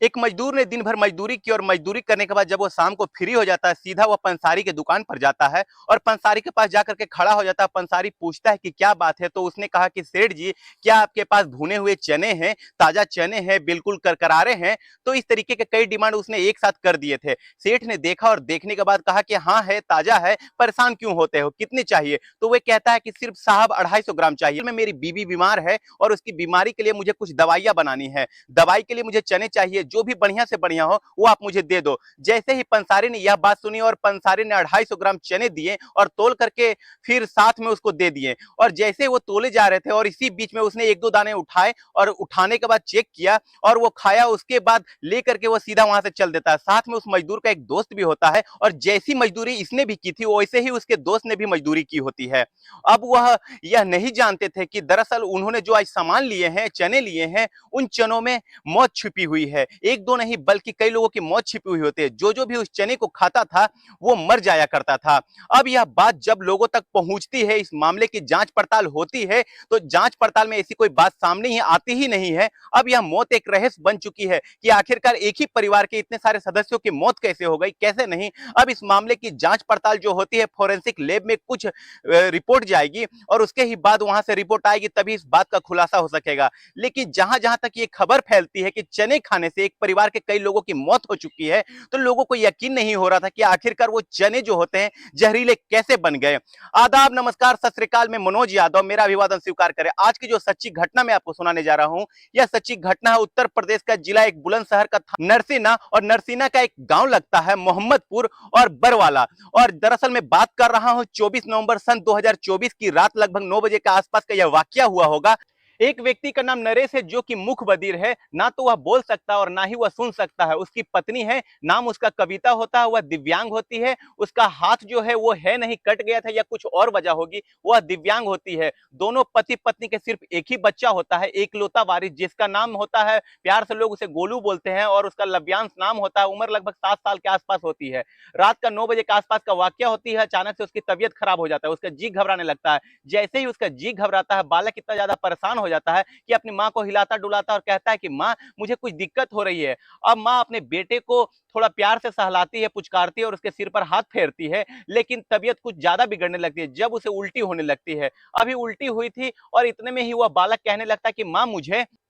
एक मजदूर ने दिन भर मजदूरी की और मजदूरी करने के बाद जब वो शाम को फ्री हो जाता है, सीधा वो पंसारी के दुकान पर जाता है और पंसारी के पास जाकर के खड़ा हो जाता है। पंसारी पूछता है कि क्या बात है, तो उसने कहा कि सेठ जी, क्या आपके पास भुने हुए चने हैं, ताजा चने हैं, बिल्कुल करकरारे हैं। तो इस तरीके के कई डिमांड उसने एक साथ कर दिए थे। सेठ ने देखा और देखने के बाद कहा कि हाँ है, ताजा है, परेशान क्यों होते हो, कितने चाहिए? तो वह कहता है कि सिर्फ साहब 250 ग्राम चाहिए। में मेरी बीवी बीमार है और उसकी बीमारी के लिए मुझे कुछ दवाइयां बनानी है, दवाई के लिए मुझे चने चाहिए, जो भी बढ़िया से बढ़िया हो वो आप मुझे दे दो। जैसे ही पंसारी ने यह बात सुनी और पंसारी ने 250 ग्राम चने दिए और तोल करके फिर साथ में उसको दे दिए। और जैसे वो तोले जा रहे थे और इसी बीच में उसने एक दो दाने उठाए और उठाने के बाद चेक किया और वो खाया। उसके बाद लेकर के वो सीधा वहां से चल देता है। साथ में उस मजदूर का एक दोस्त भी होता है और जैसी मजदूरी इसने भी की थी वैसे ही उसके दोस्त ने भी मजदूरी की होती है। अब वह यह नहीं जानते थे कि दरअसल उन्होंने जो आज सामान लिए हैं, चने लिए हैं, उन चनों में मौत छिपी हुई है। एक दो नहीं बल्कि कई लोगों की मौत छिपी हुई होती है। जो जो भी उस चने को खाता था वो मर जाया करता था। अब यह बात जब लोगों तक पहुंचती है, इस मामले की जांच पड़ताल होती है, तो जांच पड़ताल में ऐसी कोई बात सामने ही आती ही नहीं है। अब यह मौत एक रहस्य बन चुकी है कि आखिरकार एक ही परिवार के इतने सारे सदस्यों की मौत कैसे हो गई, कैसे नहीं। अब इस मामले की जांच पड़ताल जो होती है, फोरेंसिक लैब में कुछ रिपोर्ट जाएगी और उसके ही बाद वहां से रिपोर्ट आएगी, तभी इस बात का खुलासा हो सकेगा। लेकिन जहां जहां तक ये खबर फैलती है कि चने खाने से एक परिवार के कई लोगों की मौत हो चुकी है, तो लोगों को यकीन नहीं हो रहा था कि आखिरकार वो चने जो होते हैं जहरीले कैसे बन गए। आदाब, नमस्कार, सत श्री अकाल। मैं मनोज यादव, मेरा अभिवादन स्वीकार करें। आज की जो सच्ची घटना मैं आपको सुनाने जा रहा हूं, यह सच्ची घटना है उत्तर प्रदेश का जिला एक बुलंदशहर का नरसीना, और नरसीना का एक गांव लगता है मोहम्मदपुर और बरवाला। और दरअसल मैं बात कर रहा हूं 24 नवंबर सन 2024 की रात लगभग 9 बजे के आसपास का यह वाकया हुआ होगा। एक व्यक्ति का नाम नरेश है जो कि मुख बधिर है, ना तो वह बोल सकता और ना ही वह सुन सकता है। उसकी पत्नी है, नाम उसका कविता होता है, वह दिव्यांग होती है। उसका हाथ जो है वो है नहीं, कट गया था या कुछ और वजह होगी, वह दिव्यांग होती है। दोनों पति पत्नी के सिर्फ एक ही बच्चा होता है, एकलौता वारिस, जिसका नाम होता है, प्यार से लोग उसे गोलू बोलते हैं, और उसका लव्यांश नाम होता है। उम्र लगभग 7 साल के आसपास होती है। रात का 9 बजे के आसपास का वाकया होती है। अचानक से उसकी तबीयत खराब हो जाता है, उसका जी घबराने लगता है। जैसे ही उसका जी घबराता है, बालक इतना ज्यादा परेशान हो जाता है कि अपनी मां को हिलाता डुलाता और कहता है कि मां, मुझे कुछ दिक्कत हो रही है। अब मां अपने बेटे को थोड़ा प्यार से सहलाती है, पुचकारती है और उसके सिर पर हाथ फेरती है, लेकिन तबीयत कुछ ज्यादा बिगड़ने लगती है जब उसे उल्टी होने लगती है। अभी उल्टी हुई थी और इतने में ही वह बालक कहने लगता है कि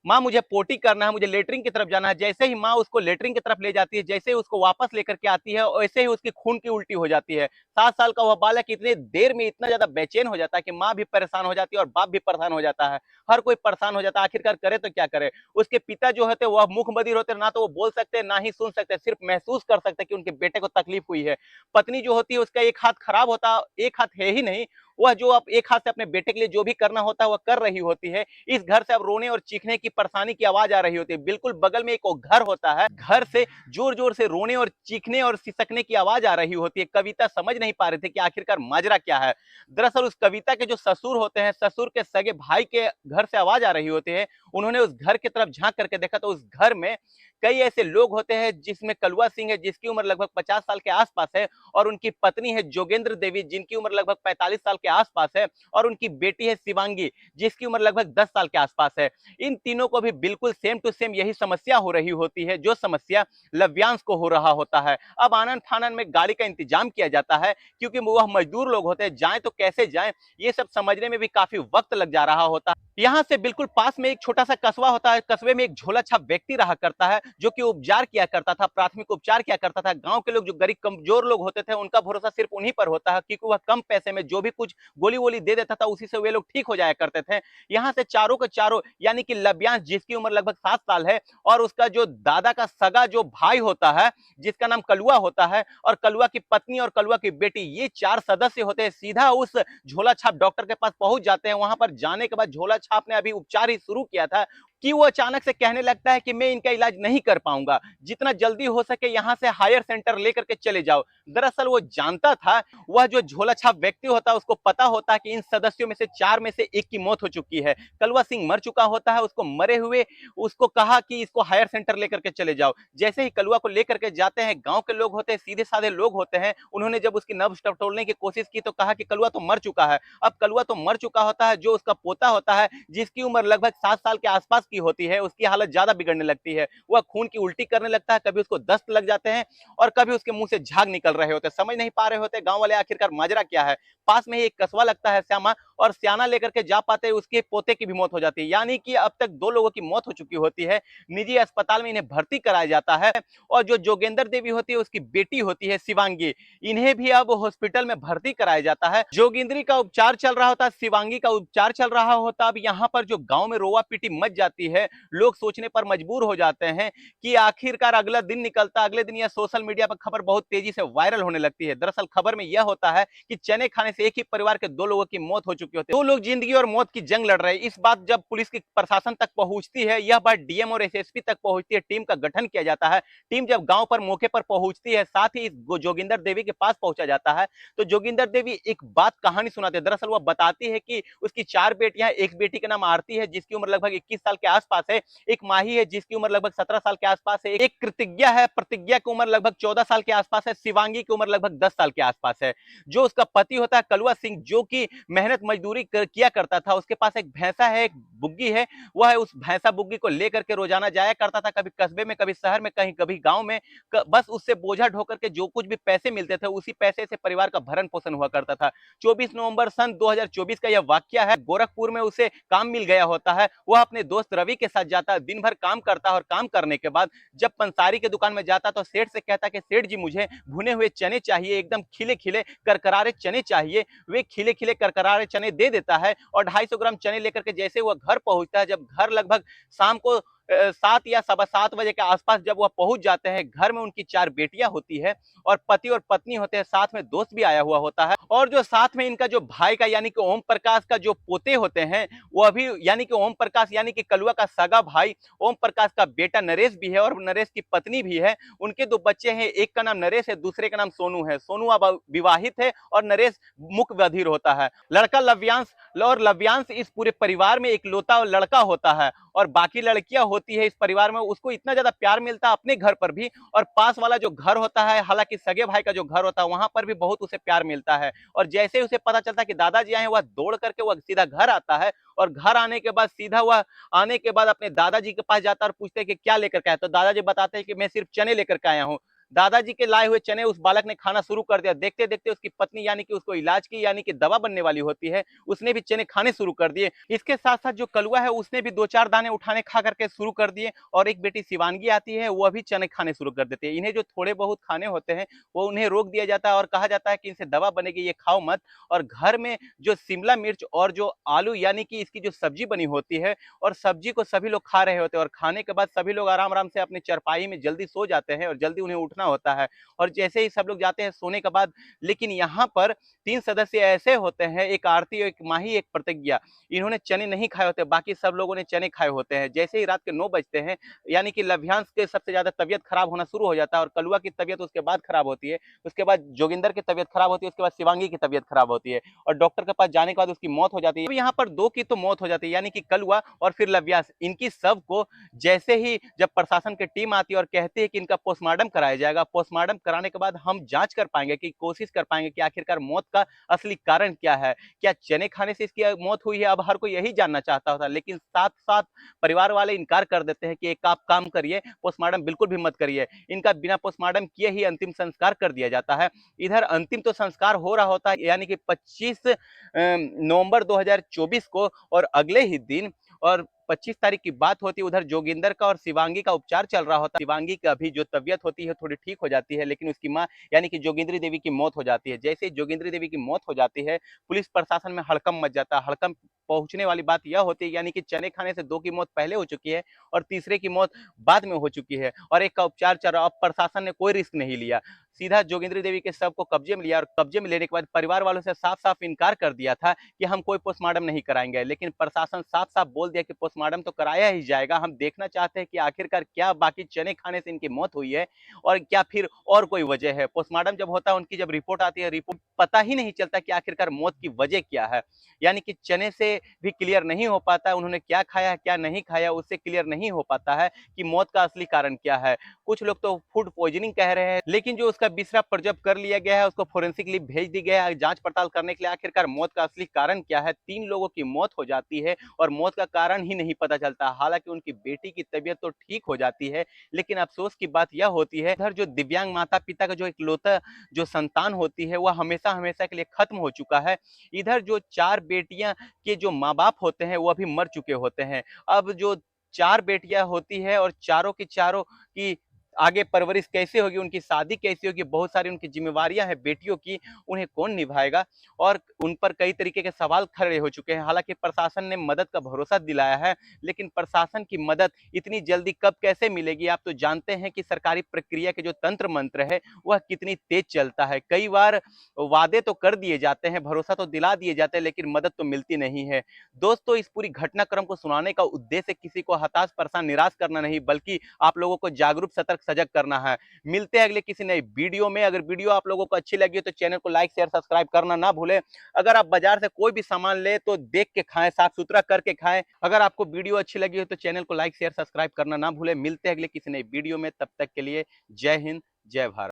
माँ मुझे पोटी करना है, मुझे लेटरिन की तरफ जाना है। जैसे ही माँ उसको लेटरिन की तरफ ले जाती है, जैसे ही उसको वापस लेकर के आती है, वैसे ही उसकी खून की उल्टी हो जाती है। 7 साल का वह बालक इतने देर में इतना ज्यादा बेचैन हो जाता है कि माँ भी परेशान हो जाती है और बाप भी परेशान हो जाता है। हर कोई परेशान हो जाता है, आखिरकार करे तो क्या करे। उसके पिता जो होते वह मुख बधिर होते, ना तो वो बोल सकते ना ही सुन सकते, सिर्फ महसूस कर सकते कि उनके बेटे को तकलीफ हुई है। पत्नी जो होती है उसका एक हाथ खराब होता, एक हाथ है ही नहीं। वह जो अब एक हाथ से अपने बेटे के लिए जो भी करना होता है वह कर रही होती है। इस घर से अब रोने और चीखने की परेशानी की आवाज आ रही होती है। बिल्कुल बगल में एक घर होता है, घर से जोर जोर से रोने और चीखने और सिसकने की आवाज आ रही होती है। कविता समझ नहीं पा रहे थे कि आखिरकार माजरा क्या है। दरअसल उस कविता के जो ससुर होते हैं, ससुर के सगे भाई के घर से आवाज आ रही होती है। उन्होंने उस घर की तरफ झांक करके देखा तो उस घर में कई ऐसे लोग होते हैं, जिसमें कलवा सिंह है जिसकी उम्र लगभग 50 साल के आसपास है, और उनकी पत्नी है जोगेंद्र देवी जिनकी उम्र लगभग 45 साल के आसपास है, और उनकी बेटी है शिवांगी जिसकी उम्र लगभग 10 साल के आसपास है। इन तीनों को भी बिल्कुल सेम टू सेम यही समस्या हो रही होती है, जो समस्या लव्यांश को हो रहा होता है। अब आनन फानन में गाड़ी का इंतजाम किया जाता है, क्योंकि वह मजदूर लोग होते हैं, जाए तो कैसे जाए ये सब समझने में भी काफी वक्त लग जा रहा होता है। यहाँ से बिल्कुल पास में एक छोटा सा कस्बा होता है। कस्बे में एक झोला छाप व्यक्ति रहा करता है, जो कि उपचार किया करता था, प्राथमिक उपचार किया करता था। गांव के लोग जो गरीब कमजोर लोग होते थे, उनका भरोसा सिर्फ उन्हीं पर होता है, क्योंकि वह कम पैसे में जो भी कुछ गोली वोली दे देता था, उसी से वे लोग ठीक हो जाया करते थे। यहाँ से चारों के चारों, यानी कि लव्यांश जिसकी उम्र लगभग 7 साल है, और उसका जो दादा का सगा जो भाई होता है जिसका नाम कलुआ होता है, और कलुआ की पत्नी और कलुआ की बेटी, ये 4 सदस्य होते हैं, सीधा उस झोला छाप डॉक्टर के पास पहुंच जाते हैं। वहां पर जाने के बाद झोला छाप ने अभी उपचार ही शुरू किया था कि वो अचानक से कहने लगता है कि मैं इनका इलाज नहीं कर पाऊंगा, जितना जल्दी हो सके यहां से हायर सेंटर लेकर के चले जाओ। दरअसल वो जानता था, वह जो झोला छाप व्यक्ति होता है उसको पता होता है कि इन सदस्यों में से 4 में से एक की मौत हो चुकी है। कलवा सिंह मर चुका होता है, उसको मरे हुए उसको कहा कि इसको हायर सेंटर लेकर के चले जाओ। जैसे ही कलवा को लेकर के जाते हैं, गांव के लोग होते हैं, सीधे साधे लोग होते हैं, उन्होंने जब उसकी नब्ज टटोलने की कोशिश की तो कहा कि कलवा तो मर चुका है। अब कलवा तो मर चुका होता है, जो उसका पोता होता है जिसकी उम्र लगभग 7 साल के आसपास उसकी होती है, उसकी हालत ज्यादा बिगड़ने लगती है, वह खून की उल्टी करने लगता है, कभी उसको दस्त लग जाते हैं और कभी उसके मुंह से झाग निकल रहे होते, समझ नहीं पा रहे होते गांव वाले आखिरकार माजरा क्या है। पास में ही एक कस्बा लगता है श्यामा, और स्याना लेकर के जा पाते उसके पोते की भी मौत हो जाती है, यानी कि अब तक 2 लोगों की मौत हो चुकी होती है। निजी अस्पताल में इन्हें भर्ती कराया जाता है, और जो जोगेंद्र देवी होती है उसकी बेटी होती है शिवांगी, इन्हें भी अब हॉस्पिटल में भर्ती कराया जाता है। जोगिंद्री का उपचार चल रहा होता है, शिवांगी का उपचार चल रहा होता। अब यहाँ पर जो गांव में रोवा पीटी मच जाती है, लोग सोचने पर मजबूर हो जाते हैं कि आखिरकार अगला दिन निकलता, अगले दिन यह सोशल मीडिया पर खबर बहुत तेजी से वायरल होने लगती है। दरअसल खबर में यह होता है कि चने खाने से एक ही परिवार के 2 लोगों की मौत हो चुकी होती है, 2 लोग जिंदगी और मौत की जंग लड़ रहे हैं। इस बात जब पुलिस की प्रशासन तक पहुंचती है, यह बात डीएम और एसएसपी तक पहुंचती है, टीम का गठन किया जाता है। टीम जब गांव पर मौके पर पहुंचती है, साथ ही जोगिंदर देवी के पास पहुंचा जाता है, तो जोगिंदर देवी एक बात कहानी सुनाते हैं। दरअसल वह बताती है कि उसकी 4 बेटियां, एक बेटी का नाम आरती है जिसकी उम्र लगभग 21 साल के आसपास है, एक माही है जिसकी उम्र लगभग 17 साल के आसपास है, एक कृतिज्ञा है, प्रतिज्ञा की उम्र लगभग 14 साल के आसपास है, शिवांगी की उम्र लगभग 10 साल के आसपास है। जो उसका पति होता है कलुआ सिंह, जो कि मेहनत मजदूरी किया करता था, उसके पास एक भैंसा है, एक बुग्गी है, वह है उस भैंसा बुग्गी को लेकर के रोजाना जाया करता था, कभी कस्बे में, कभी शहर में, कहीं कभी गांव में, बस उससे बोझा ढोकर के जो कुछ भी पैसे मिलते थे उसी पैसे से परिवार का भरण पोषण हुआ करता था। 24 नवंबर सन 2024 का यह वाकया है। गोरखपुर में उसे काम मिल गया होता है, वह अपने दोस्त रवि के साथ जाता है, दिन भर काम करता है और काम करने के बाद जब पंसारी के दुकान में जाता तो सेठ से कहता कि सेठ जी मुझे भुने हुए चने चाहिए, एकदम खिले खिले करकरारे चने चाहिए। वे खिले खिले करकरारे चने दे देता है और 250 ग्राम चने लेकर के जैसे वह घर पहुंचता है, जब घर लगभग शाम को 7 या 7:15 बजे के आसपास जब वह पहुंच जाते हैं, घर में उनकी 4 बेटियां होती है और पति और पत्नी होते हैं, साथ में दोस्त भी आया हुआ होता है, और जो साथ में इनका जो भाई का यानी कि ओम प्रकाश का जो पोते होते हैं वह भी, यानी कि ओम प्रकाश यानी कि कलुआ का सगा भाई ओम प्रकाश का बेटा नरेश भी है और नरेश की पत्नी भी है। उनके 2 बच्चे हैं, एक का नाम नरेश है, दूसरे का नाम सोनू है। सोनू अब विवाहित है और नरेश मुक बधिर होता है। लड़का लव्यांश, और लव्यांश इस पूरे परिवार में इकलौता लड़का होता है और बाकी लड़कियां होती है इस परिवार में, उसको इतना ज्यादा प्यार मिलता है अपने घर पर भी, और पास वाला जो घर होता है, हालांकि सगे भाई का जो घर होता है वहां पर भी बहुत उसे प्यार मिलता है। और जैसे ही उसे पता चलता है कि दादाजी आए, वह दौड़ करके वह सीधा घर आता है, और घर आने के बाद सीधा वह आने के बाद अपने दादाजी के पास जाता है और पूछते हैं कि क्या लेकर के आया, तो दादाजी बताते हैं कि मैं सिर्फ चने लेकर के आया हूँ। दादाजी के लाए हुए चने उस बालक ने खाना शुरू कर दिया। देखते देखते उसकी पत्नी यानी कि उसको इलाज की यानी कि दवा बनने वाली होती है, उसने भी चने खाने शुरू कर दिए। इसके साथ साथ जो कलुआ है उसने भी 2-4 दाने उठाने खा करके शुरू कर दिए, और एक बेटी शिवांगी आती है, वह भी चने खाने शुरू कर देती है। इन्हें जो थोड़े बहुत खाने होते हैं वो उन्हें रोक दिया जाता है और कहा जाता है कि इनसे दवा बनेगी, ये खाओ मत। और घर में जो शिमला मिर्च और जो आलू यानी कि इसकी जो सब्जी बनी होती है, और सब्जी को सभी लोग खा रहे होते हैं, और खाने के बाद सभी लोग आराम आराम से अपनी चरपाई में जल्दी सो जाते हैं और जल्दी उन्हें उठना होता है। और जैसे ही सब लोग जाते हैं सोने के बाद, लेकिन यहाँ पर 3 सदस्य ऐसे होते हैं, एक आरती, एक माही, एक प्रतिज्ञा, इन्होंने चने नहीं खाए होते, बाकी सब लोगों ने चने खाए होते हैं। जैसे ही रात के 9 बजते हैं, यानी कि लभ्यांश के सबसे ज्यादा तबियत खराब होना शुरू हो जाता है और कलुआ की तबियत उसके बाद खराब होती है, उसके बाद जोगिंदर की तबियत खराब होती है, उसके बाद शिवांगी की तबियत खराब होती है और डॉक्टर के पास जाने के बाद उसकी मौत हो जाती है। यहाँ पर 2 की तो मौत हो जाती है, यानी कि कलुआ और फिर लभ्यांश। इनकी सब को जैसे ही जब प्रशासन की टीम आती है और कहती है कि इनका पोस्टमार्टम कराया जाएगा, पोस्टमार्टम कराने के बाद हम जांच कर पाएंगे, कि कोशिश कर पाएंगे कि आखिरकार मौत का असली कारण क्या है, क्या चने खाने से इसकी मौत हुई है। अब हर कोई यही जानना चाहता होता है, लेकिन साथ साथ परिवार वाले इनकार कर देते हैं कि एक आप काम करिए, पोस्टमार्टम बिल्कुल भी मत करिए, इनका बिना पोस्टमार्टम किए ही अंतिम संस्कार कर दिया जाता है। इधर अंतिम तो संस्कार हो रहा होता है, यानी कि 25 नवंबर 2024 को, और अगले ही दिन और 25 तारीख की बात होती है, उधर जोगिंदर का और शिवांगी का उपचार चल रहा होता है। शिवांगी का भी जो तबियत होती है थोड़ी ठीक हो जाती है, लेकिन उसकी मां यानी कि जोगिंद्री देवी की मौत हो जाती है। जैसे ही जोगिंद्री देवी की मौत हो जाती है, पुलिस प्रशासन में हड़कंप मच जाता है। हड़कंप पहुंचने वाली बात यह होती है, यानी कि चने खाने से 2 की मौत पहले हो चुकी है और तीसरे की मौत बाद में हो चुकी है, और एक का उपचार चल रहा है। अब प्रशासन ने कोई रिस्क नहीं लिया, सीधा जोगिंद्री देवी के शव को कब्जे में लिया, और कब्जे में लेने के बाद परिवार वालों से साफ साफ इनकार कर दिया था कि हम कोई पोस्टमार्टम नहीं कराएंगे, लेकिन प्रशासन साफ साफ बोल दिया कि पोस्टमार्टम तो कराया ही जाएगा, हम देखना चाहते हैं कि आखिरकार क्या बाकी चने खाने से इनकी मौत हुई है और क्या फिर और कोई वजह है। पोस्टमार्टम जब होता है, उनकी जब रिपोर्ट आती है, रिपोर्ट पता ही नहीं चलता कि आखिरकार मौत की वजह क्या है, यानी कि चने से भी क्लियर नहीं हो पाता है उन्होंने क्या खाया क्या नहीं खाया, उससे क्लियर नहीं हो पाता है कि मौत का असली कारण क्या है। कुछ लोग तो फूड पॉइजनिंग कह रहे हैं, लेकिन जो उसका उसका बिस्तरा प्रजब कर लिया गया है, उसको फोरेंसिक लिए भेज दी गया है जांच पड़ताल करने के लिए। आखिरकार मौत का असली कारण क्या है? 3 लोगों की मौत हो जाती है और मौत का कारण ही नहीं पता चलता। हालांकि उनकी बेटी की तबीयत तो ठीक हो जाती है, लेकिन अफसोस की बात यह होती है इधर जो दिव्यांग माता पिता का जो इकलौता जो संतान होती है वह हमेशा हमेशा के लिए खत्म हो चुका है। इधर जो 4 बेटियां के जो माँ बाप होते हैं वो अभी मर चुके होते हैं। अब जो 4 बेटियां होती है और चारों की चारों की आगे परवरिश कैसे होगी, उनकी शादी कैसे होगी, बहुत सारी उनकी जिम्मेवारियां हैं बेटियों की, उन्हें कौन निभाएगा? और उन पर कई तरीके के सवाल खड़े हो चुके हैं। हालांकि प्रशासन ने मदद का भरोसा दिलाया है, लेकिन प्रशासन की मदद इतनी जल्दी कब कैसे मिलेगी? आप तो जानते हैं कि सरकारी प्रक्रिया के जो तंत्र मंत्र है वह कितनी तेज चलता है। कई बार वादे तो कर दिए जाते हैं, भरोसा तो दिला दिए जाते हैं, लेकिन मदद तो मिलती नहीं है। दोस्तों, इस पूरी घटनाक्रम को सुनाने का उद्देश्य किसी को हताश परेशान निराश करना नहीं, बल्कि आप लोगों को जागरूक सतर्क सजग करना है। मिलते हैं अगले किसी नए वीडियो में। अगर वीडियो आप लोगों को अच्छी लगी हो तो चैनल को लाइक शेयर सब्सक्राइब करना ना भूलें। अगर आप बाजार से कोई भी सामान ले तो देख के खाएं, साफ सुथरा करके खाएं। अगर आपको वीडियो अच्छी लगी हो तो चैनल को लाइक शेयर सब्सक्राइब करना ना भूलें। मिलते हैं अगले किसी नए वीडियो में, तब तक के लिए जय हिंद, जय भारत।